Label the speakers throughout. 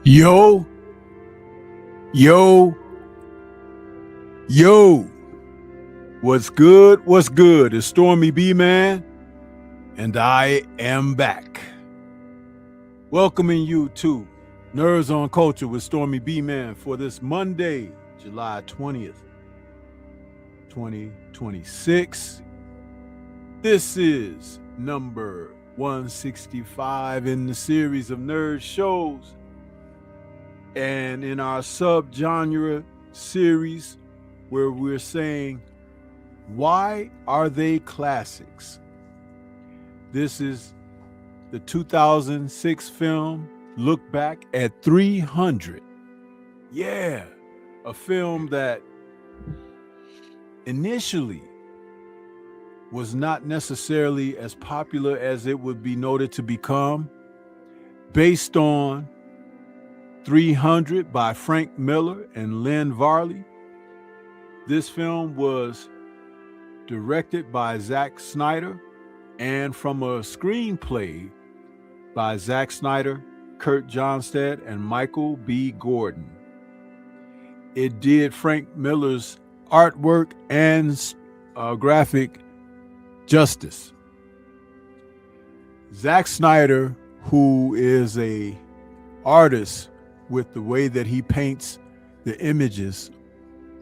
Speaker 1: Yo, yo, yo. What's good? What's good? It's Stormy B-Man, and I am back. Welcoming you to Nerds on Culture with Stormy B-Man for this Monday, July 20th, 2026. This is number 165 in the series of nerd shows. And in our sub-genre series where we're saying, why are they classics? This is the 2006 film, Look Back at 300. Yeah, a film that initially was not necessarily as popular as it would be noted to become, based on 300 by Frank Miller and Lynn Varley. This film was directed by Zack Snyder and from a screenplay by Zack Snyder, Kurt Johnstad, and Michael B. Gordon. It did Frank Miller's artwork and graphic justice. Zack Snyder, who is a artist with the way that he paints the images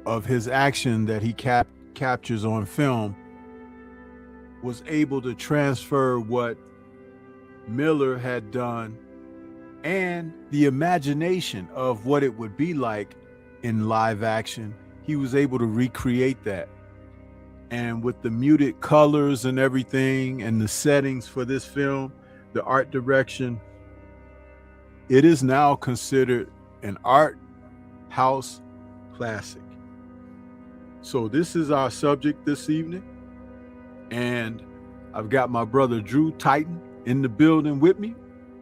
Speaker 1: of his action that he captures on film, was able to transfer what Miller had done and the imagination of what it would be like in live action. He was able to recreate that. And with the muted colors and everything and the settings for this film, the art direction, it is now considered an art house classic. So this is our subject this evening. And I've got my brother Drew Titan in the building with me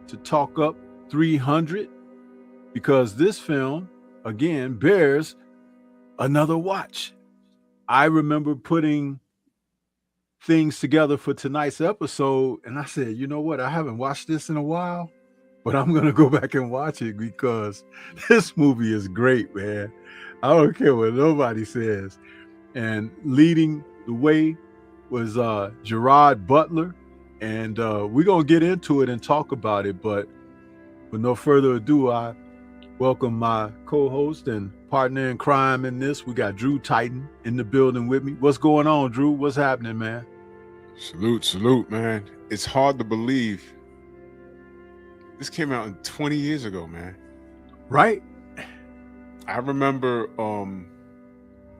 Speaker 1: to talk up 300, because this film, again, bears another watch. I remember putting things together for tonight's episode, and I said, you know what? I haven't watched this in a while, but I'm going to go back and watch it because this movie is great, man. I don't care what nobody says. And leading the way was Gerard Butler, and we're going to get into it and talk about it, but with no further ado, I welcome my co-host and partner in crime in this. We got Drew Titan in the building with me. What's going on, Drew? What's happening, man?
Speaker 2: Salute, man. It's hard to believe this came out 20 years ago, man.
Speaker 1: Right?
Speaker 2: I remember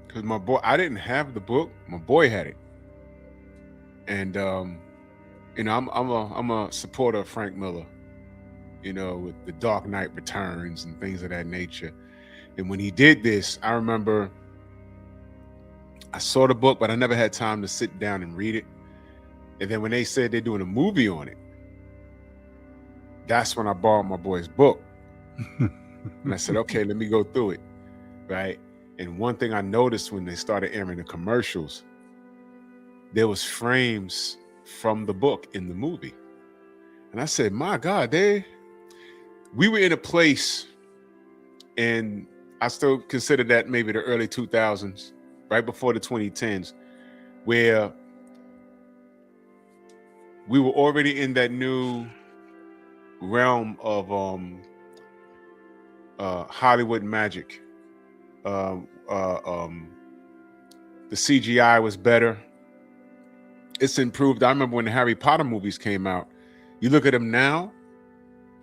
Speaker 2: because my boy, I didn't have the book, my boy had it. And you know, I'm a supporter of Frank Miller, you know, with The Dark Knight Returns and things of that nature. And when he did this, I remember I saw the book, but I never had time to sit down and read it. And then when they said they're doing a movie on it, that's when I borrowed my boy's book. And I said, okay, let me go through it, right? And one thing I noticed when they started airing the commercials, there was frames from the book in the movie. And I said, my God, we were in a place, and I still consider that maybe the early 2000s, right before the 2010s, where we were already in that new realm of Hollywood magic. The CGI was better. It's improved. I remember when the Harry Potter movies came out, you look at them now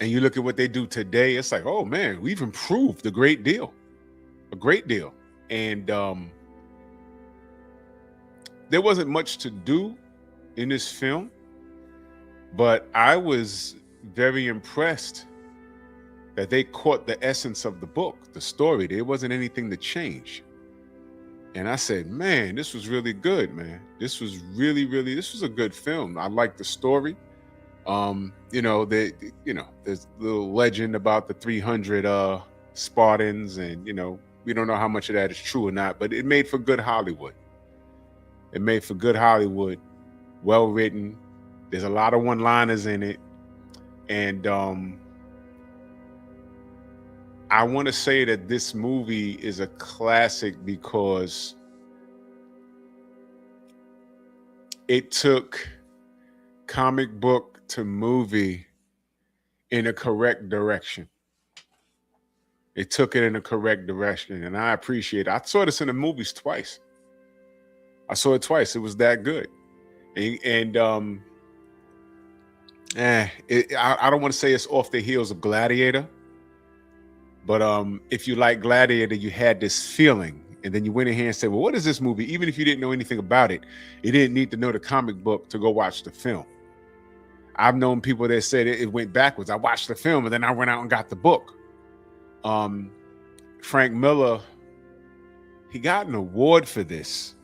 Speaker 2: and you look at what they do today, it's like, oh man, we've improved a great deal. And there wasn't much to do in this film, but I was very impressed that they caught the essence of the book, the story. There wasn't anything to change. And I said, man, this was really good, man. This was this was a good film. I liked the story. You know, there's a little legend about the 300 Spartans, and, you know, we don't know how much of that is true or not, but it made for good Hollywood. Well written. There's a lot of one-liners in it. And I want to say that this movie is a classic because it took comic book to movie in a correct direction. It took it in a correct direction, and I appreciate it. I saw this in the movies twice. I saw it twice. It was that good. And I don't want to say it's off the heels of Gladiator, but if you like Gladiator, you had this feeling, and then you went in here and said, well, what is this movie? Even if you didn't know anything about it, you didn't need to know the comic book to go watch the film. I've known people that said it went backwards. I watched the film and then I went out and got the book. Frank Miller, he got an award for this.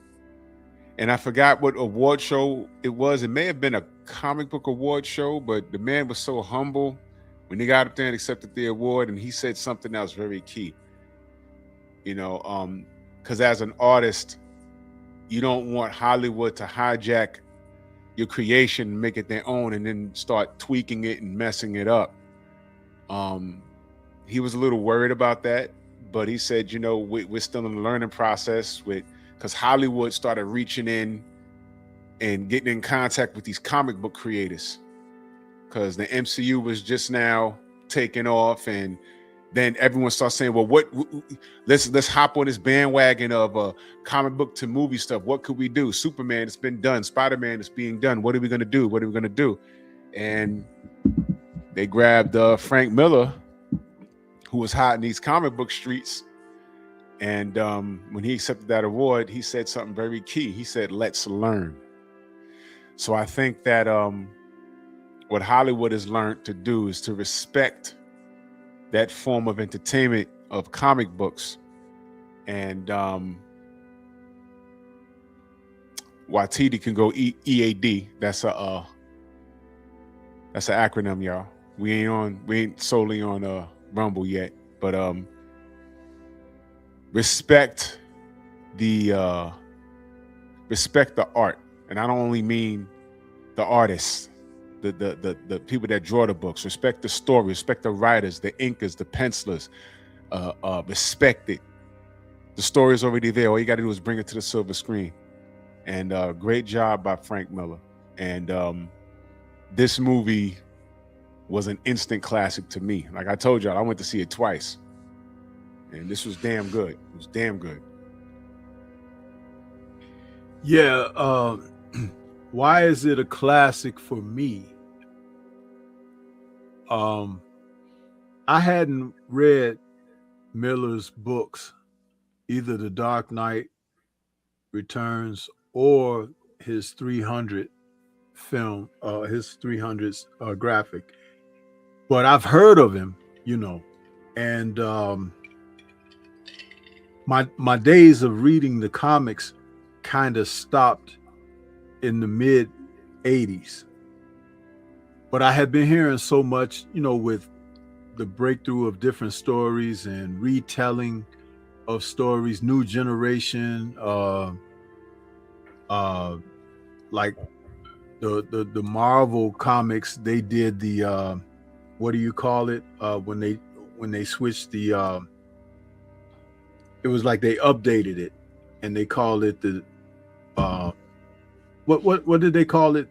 Speaker 2: And I forgot what award show it was. It may have been a comic book award show, but the man was so humble when he got up there and accepted the award, and he said something that was very key. Because as an artist, you don't want Hollywood to hijack your creation and make it their own and then start tweaking it and messing it up. He was a little worried about that, but he said, we're still in the learning process because Hollywood started reaching in and getting in contact with these comic book creators, because the MCU was just now taking off, and then everyone starts saying, well, let's hop on this bandwagon of comic book to movie stuff. What could we do? Superman, it's been done. Spider-Man, it's being done. What are we going to do? What are we going to do? And they grabbed Frank Miller, who was hot in these comic book streets. And when he accepted that award, he said something very key. He said, let's learn. So I think that what Hollywood has learned to do is to respect that form of entertainment of comic books. And Watiti can go EAD. That's an acronym, y'all. We ain't solely on Rumble yet, but respect the art. And I don't only mean the artists, the people that draw the books. Respect the story, respect the writers, the inkers, the pencilers. Respect it. The story is already there. All you got to do is bring it to the silver screen. And great job by Frank Miller. And this movie was an instant classic to me. Like I told y'all, I went to see it twice. And this was damn good. It was damn good.
Speaker 1: Yeah. Why is it a classic for me? I hadn't read Miller's books, either The Dark Knight Returns or his 300 film, his 300s graphic. But I've heard of him, and my days of reading the comics kind of stopped in the mid 80s. But I had been hearing so much, with the breakthrough of different stories and retelling of stories, new generation, like the Marvel comics, they did the what do you call it? When they switched the it was like they updated it and they called it the what did they call it?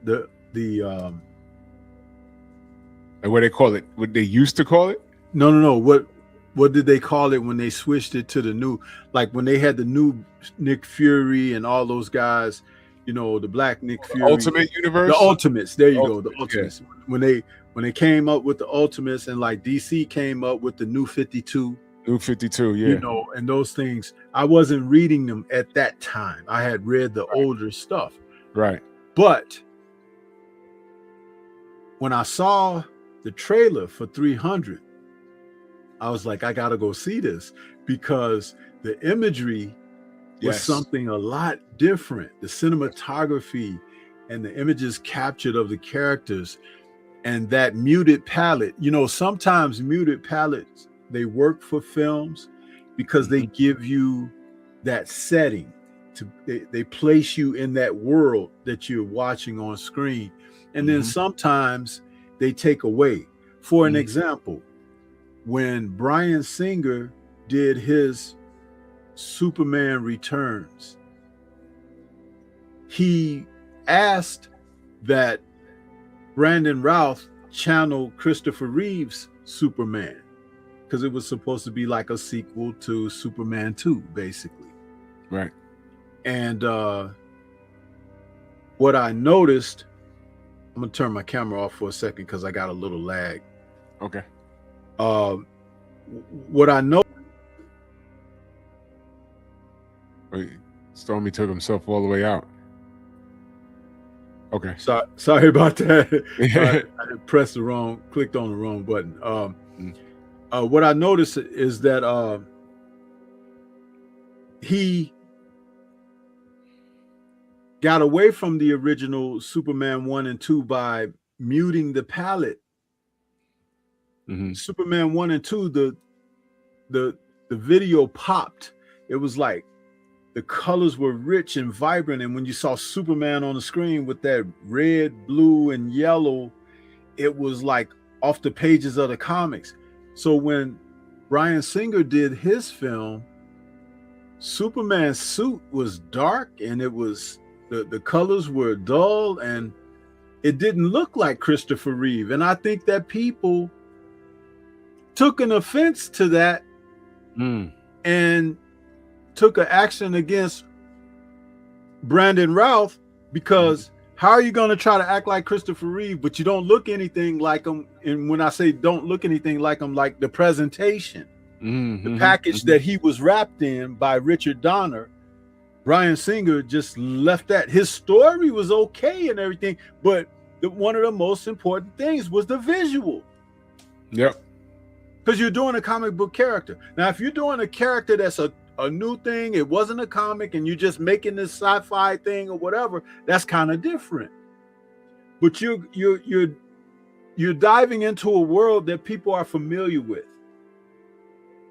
Speaker 2: And what they call it? What they used to call it?
Speaker 1: No. What did they call it when they switched it to the new? Like when they had the new Nick Fury and all those guys, the Black Nick Fury,
Speaker 2: Ultimate Universe,
Speaker 1: the Ultimates. There you go, the
Speaker 2: Ultimates.
Speaker 1: Ultimates. Yeah. When they came up with the Ultimates, and like DC came up with the New 52.
Speaker 2: New 52, yeah.
Speaker 1: And those things, I wasn't reading them at that time. I had read the older stuff.
Speaker 2: Right.
Speaker 1: But when I saw the trailer for 300, I was like, I got to go see this, because the imagery was something a lot different. The cinematography and the images captured of the characters and that muted palette. Sometimes muted palettes, they work for films because they give you that setting. They place you in that world that you're watching on screen. And then sometimes they take away. For an example, when Bryan Singer did his Superman Returns, he asked that Brandon Routh channel Christopher Reeve's Superman, because it was supposed to be like a sequel to Superman 2, basically.
Speaker 2: Right.
Speaker 1: And what I noticed, I'm going to turn my camera off for a second because I got a little lag.
Speaker 2: Okay.
Speaker 1: What I know.
Speaker 2: Wait, Stormy took himself all the way out. Okay.
Speaker 1: Sorry about that. I clicked on the wrong button. What I noticed is that he got away from the original Superman 1 and 2 by muting the palette Superman 1 and 2, the video popped. It was like the colors were rich and vibrant, and when you saw Superman on the screen with that red, blue, and yellow, it was like off the pages of the comics. So when Bryan Singer did his film, Superman's suit was dark, and it was the colors were dull, and it didn't look like Christopher Reeve. And I think that people took an offense to that and took an action against Brandon Routh, because how are you going to try to act like Christopher Reeve, but you don't look anything like him? And when I say don't look anything like him, like the presentation, the package that he was wrapped in by Richard Donner, Bryan Singer just left that. His story was okay and everything, but one of the most important things was the visual.
Speaker 2: Yep.
Speaker 1: Because you're doing a comic book character. Now, if you're doing a character that's a new thing, it wasn't a comic, and you're just making this sci-fi thing or whatever, that's kind of different. But you're diving into a world that people are familiar with,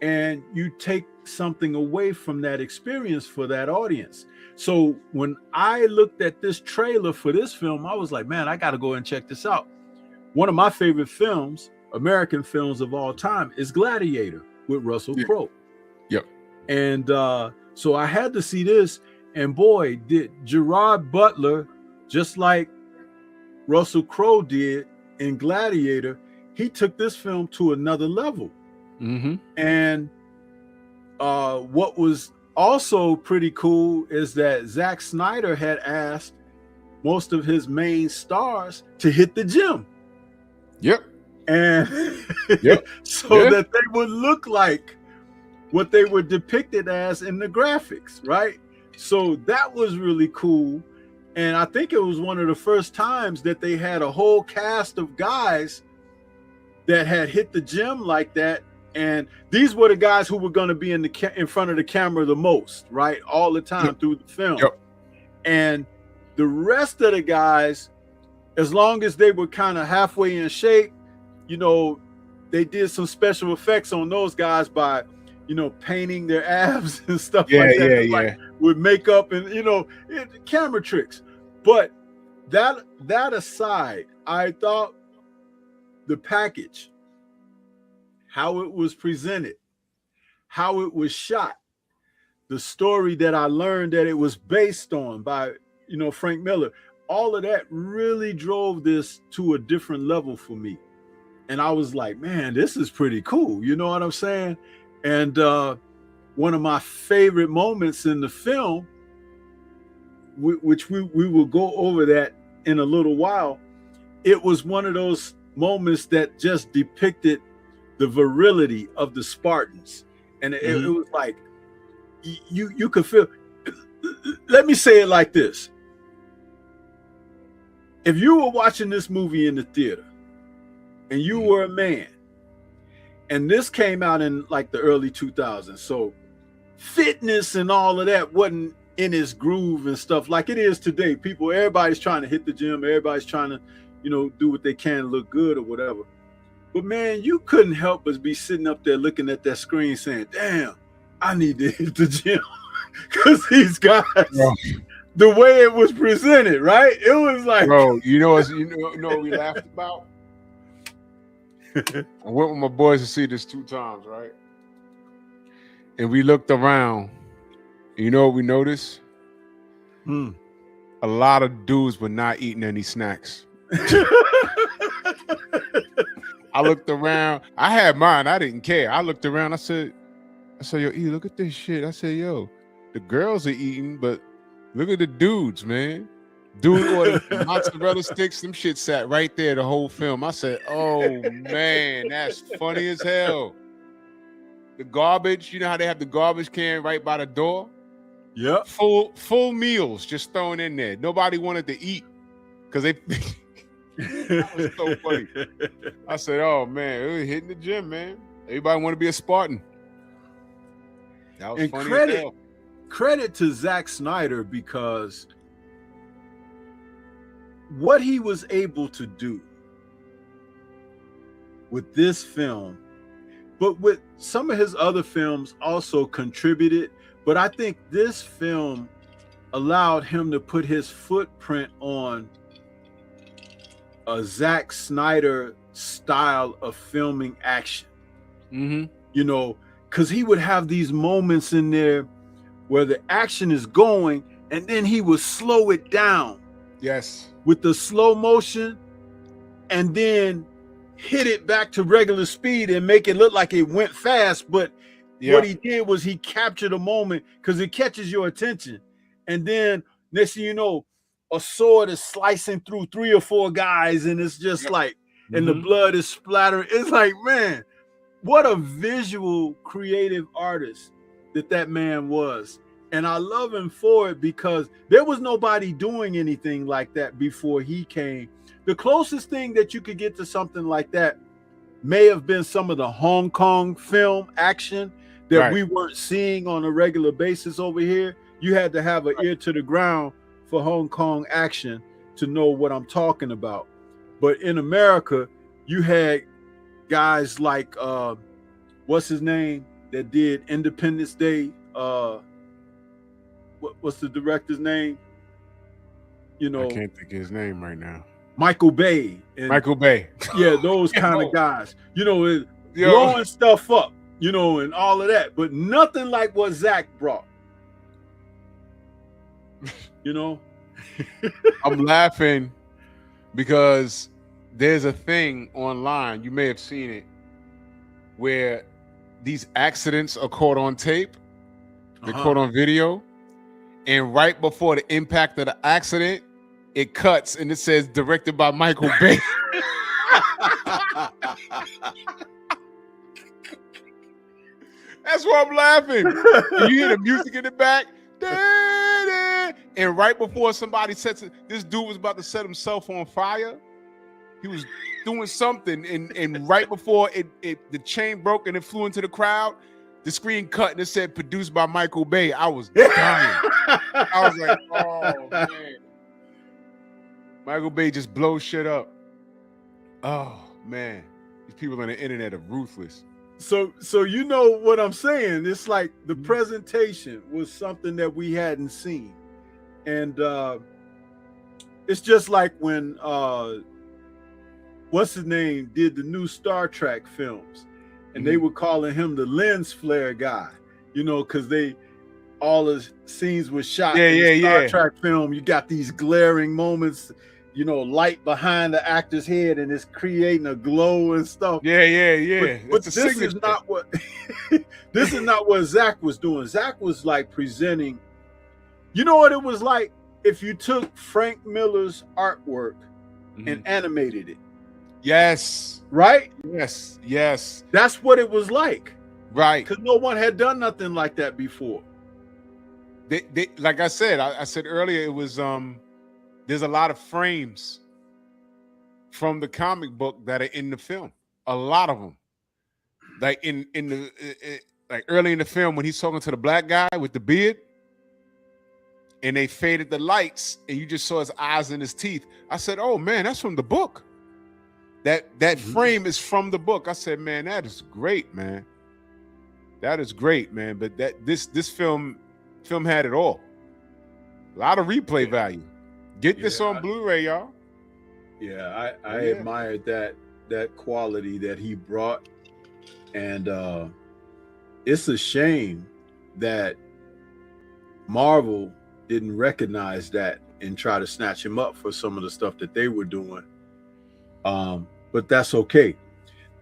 Speaker 1: and you take something away from that experience for that audience. So when I looked at this trailer for this film, I was like, man, I got to go and check this out. One of my favorite films, American films of all time, is Gladiator with Russell Crowe.
Speaker 2: Yep.
Speaker 1: And so I had to see this, and boy, did Gerard Butler, just like Russell Crowe did in Gladiator, he took this film to another level. And what was also pretty cool is that Zack Snyder had asked most of his main stars to hit the gym.
Speaker 2: Yep.
Speaker 1: And that they would look like what they were depicted as in the graphics, right? So that was really cool. And I think it was one of the first times that they had a whole cast of guys that had hit the gym like that. And these were the guys who were going to be in front of the camera the most, right? All the time through the film. And the rest of the guys, as long as they were kind of halfway in shape, you know, they did some special effects on those guys by, you know, painting their abs and stuff like that, like with makeup and, you know, camera tricks. But that aside, I thought the package, how it was presented, how it was shot, the story that I learned that it was based on by, you know, Frank Miller, all of that really drove this to a different level for me. And I was like, man, this is pretty cool. You know what I'm saying? And one of my favorite moments in the film, which we will go over that in a little while, it was one of those moments that just depicted the virility of the Spartans. And it was like, you could feel, let me say it like this. If you were watching this movie in the theater and you were a man, and this came out in like the early 2000s, so fitness and all of that wasn't in its groove and stuff like it is today. Everybody's trying to hit the gym, everybody's trying to, you know, do what they can to look good or whatever. But man, you couldn't help but be sitting up there looking at that screen saying, damn, I need to hit the gym. Because these guys, the way it was presented, right? It was like,
Speaker 2: bro, you know what we laughed about? I went with my boys to see this 2 times, right? And we looked around. You know what we noticed? A lot of dudes were not eating any snacks. I looked around. I had mine. I didn't care. I looked around. I said, yo, E, look at this shit. I said, yo, the girls are eating, but look at the dudes, man. Dude ordered mozzarella sticks. Them shit sat right there the whole film. I said, oh, man, that's funny as hell. The garbage, you know how they have the garbage can right by the door?
Speaker 1: Yep.
Speaker 2: Full meals just thrown in there. Nobody wanted to eat because they... That was so funny. I said, oh, man, it was hitting the gym, man. Everybody want to be a Spartan. That was funny as hell.
Speaker 1: Credit to Zack Snyder, because what he was able to do with this film, but with some of his other films also contributed. But I think this film allowed him to put his footprint on a Zack Snyder style of filming action.
Speaker 2: Mm-hmm.
Speaker 1: You know, because he would have these moments in there where the action is going and then he would slow it down.
Speaker 2: Yes.
Speaker 1: With the slow motion and then hit it back to regular speed and make it look like it went fast. But what he did was he captured a moment because it catches your attention. And then next thing you know, a sword is slicing through 3 or 4 guys and it's just like, and the blood is splattering. It's like, man, what a visual creative artist that man was. And I love him for it because there was nobody doing anything like that before he came. The closest thing that you could get to something like that may have been some of the Hong Kong film action that we weren't seeing on a regular basis over here. You had to have an ear to the ground for Hong Kong action to know what I'm talking about. But in America, you had guys like what's his name that did Independence Day? What's the director's name? You know,
Speaker 2: I can't think of his name right now.
Speaker 1: Michael Bay.
Speaker 2: Michael Bay.
Speaker 1: Yeah, those kind of guys. You know, blowing stuff up, you know, and all of that. But nothing like what Zach brought. You know?
Speaker 2: I'm laughing because there's a thing online, you may have seen it, where these accidents are caught on tape. They're caught on video. And right before the impact of the accident, it cuts and it says directed by Michael Bay. That's why I'm laughing. And you hear the music in the back. And right before somebody sets it, this dude was about to set himself on fire. He was doing something, and right before the chain broke and it flew into the crowd, the screen cut and it said produced by Michael Bay. I was dying. I was like, oh man. Michael Bay just blows shit up. Oh man. These people on the internet are ruthless.
Speaker 1: So you know what I'm saying? It's like the presentation was something that we hadn't seen. And it's just like when what's his name did the new Star Trek films, and they were calling him the lens flare guy, you know, because all the scenes were shot in the Star Trek film. You got these glaring moments, you know, light behind the actor's head, and it's creating a glow and stuff. But this is not what this is not what Zach was doing. Zach was like presenting. You know what it was like if you took Frank Miller's artwork and animated it.
Speaker 2: Yes.
Speaker 1: Right?
Speaker 2: Yes. Yes.
Speaker 1: That's what it was like.
Speaker 2: Right.
Speaker 1: Because no one had done nothing like that before.
Speaker 2: They like I said earlier, it was there's a lot of frames from the comic book that are in the film. A lot of them. Like in the like early in the film when he's talking to the black guy with the beard, and they faded the lights, and you just saw his eyes and his teeth. I said, "Oh man, that's from the book." That frame is from the book. I said, "Man, that is great, man. That is great, man." But this film had it all. A lot of replay value. Get this on Blu-ray, y'all.
Speaker 1: Yeah, I admired that quality that he brought, and it's a shame that Marvel didn't recognize that and try to snatch him up for some of the stuff that they were doing. But that's okay.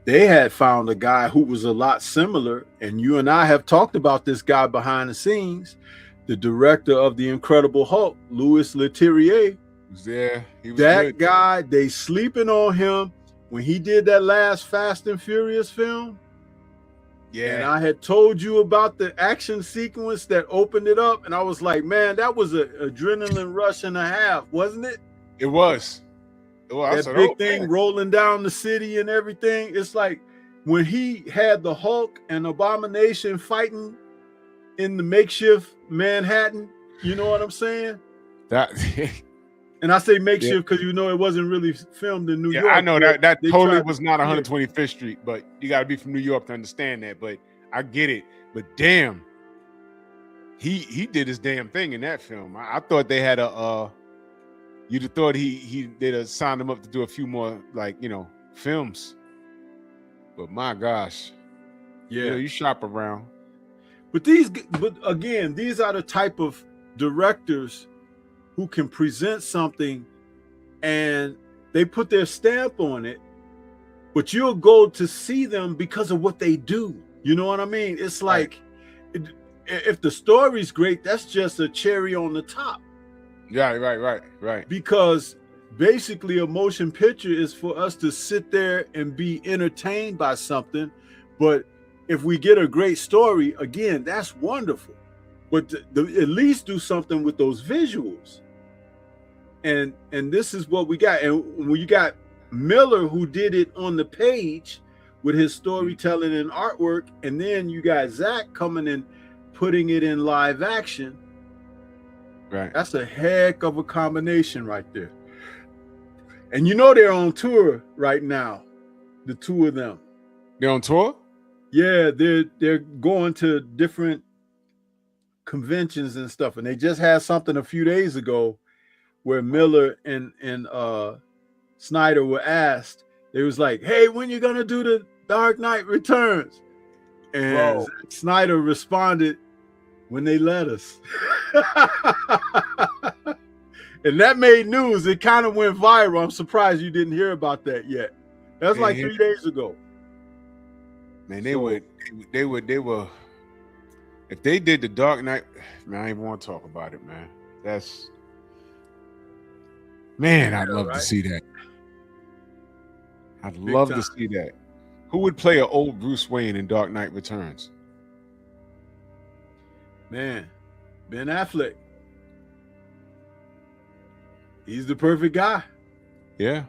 Speaker 1: They had found a guy who was a lot similar, and you and I have talked about this guy behind the scenes, the director of The Incredible Hulk, Louis Leterrier.
Speaker 2: Yeah, he was
Speaker 1: that
Speaker 2: good.
Speaker 1: Guy, they sleeping on him when he did that last Fast and Furious film. Yeah, and I had told you about the action sequence that opened it up, and I was like, man, that was an adrenaline rush and a half, wasn't it?
Speaker 2: It was.
Speaker 1: That big thing rolling down the city and everything. It's like when he had the Hulk and Abomination fighting in the makeshift Manhattan. You know what I'm saying? And I say makeshift because you know it wasn't really filmed in New York.
Speaker 2: I know that
Speaker 1: They
Speaker 2: totally
Speaker 1: tried-
Speaker 2: was not 125th Street, but you got to be from New York to understand that. But I get it. But damn, he did his damn thing in that film. I thought they had you'd have thought they'd have signed him up to do a few more, like, you know, films. But my gosh,
Speaker 1: yeah,
Speaker 2: you know, you shop around.
Speaker 1: But again, these are the type of directors who can present something and they put their stamp on it, but you'll go to see them because of what they do. You know what I mean? It's like, if the story's great, that's just a cherry on the top.
Speaker 2: Yeah, right.
Speaker 1: Because basically a motion picture is for us to sit there and be entertained by something. But if we get a great story, again, that's wonderful. But at least do something with those visuals. And this is what we got. And when you got Miller, who did it on the page with his storytelling and artwork, and then you got Zach coming in, putting it in live action.
Speaker 2: Right.
Speaker 1: That's a heck of a combination right there. And you know they're on tour right now, the two of them.
Speaker 2: They're on tour?
Speaker 1: Yeah, they're going to different conventions and stuff. And they just had something a few days ago where Miller and Snyder were asked. They was like, "Hey, when you gonna do the Dark Knight Returns?" And Snyder responded, "When they let us." And that made news. It kind of went viral. I'm surprised you didn't hear about that yet. That's like 3 days ago.
Speaker 2: Man, they were if they did the Dark Knight, man, I even want to talk about it, man. I'd love to see that. I'd love to see that. Who would play an old Bruce Wayne in Dark Knight Returns?
Speaker 1: Man, Ben Affleck. He's the perfect guy.
Speaker 2: Yeah.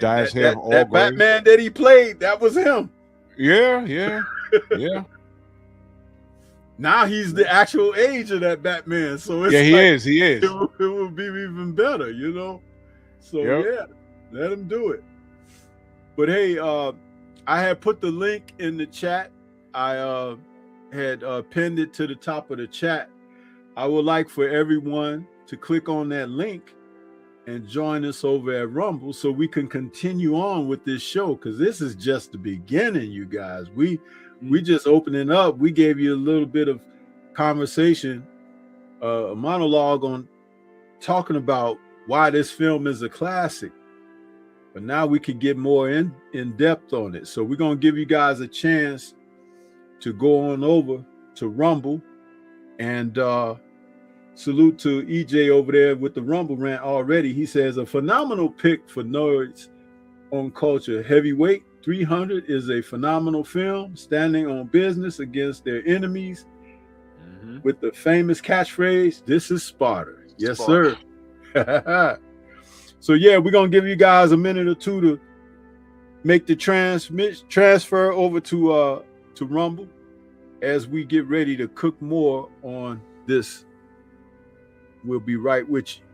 Speaker 1: That Batman that he played, that was him.
Speaker 2: Yeah.
Speaker 1: Now he's the actual age of that Batman. So it's
Speaker 2: he is.
Speaker 1: It will be even better, you know? So yeah, let him do it. But hey, I had put the link in the chat. I had pinned it to the top of the chat. I would like for everyone to click on that link and join us over at Rumble so we can continue on with this show, because this is just the beginning, you guys. We just opening up. We gave you a little bit of conversation, a monologue on talking about why this film is a classic. But now we can get more in depth on it. So we're going to give you guys a chance to go on over to Rumble. And salute to EJ over there with the Rumble rant already. He says, a phenomenal pick for Noids on Culture. Heavyweight 300 is a phenomenal film, standing on business against their enemies with the famous catchphrase, "This is Sparta." Yes, sir. So yeah, we're going to give you guys a minute or two to make the transfer over to Rumble as we get ready to cook more on this. We'll be right with you.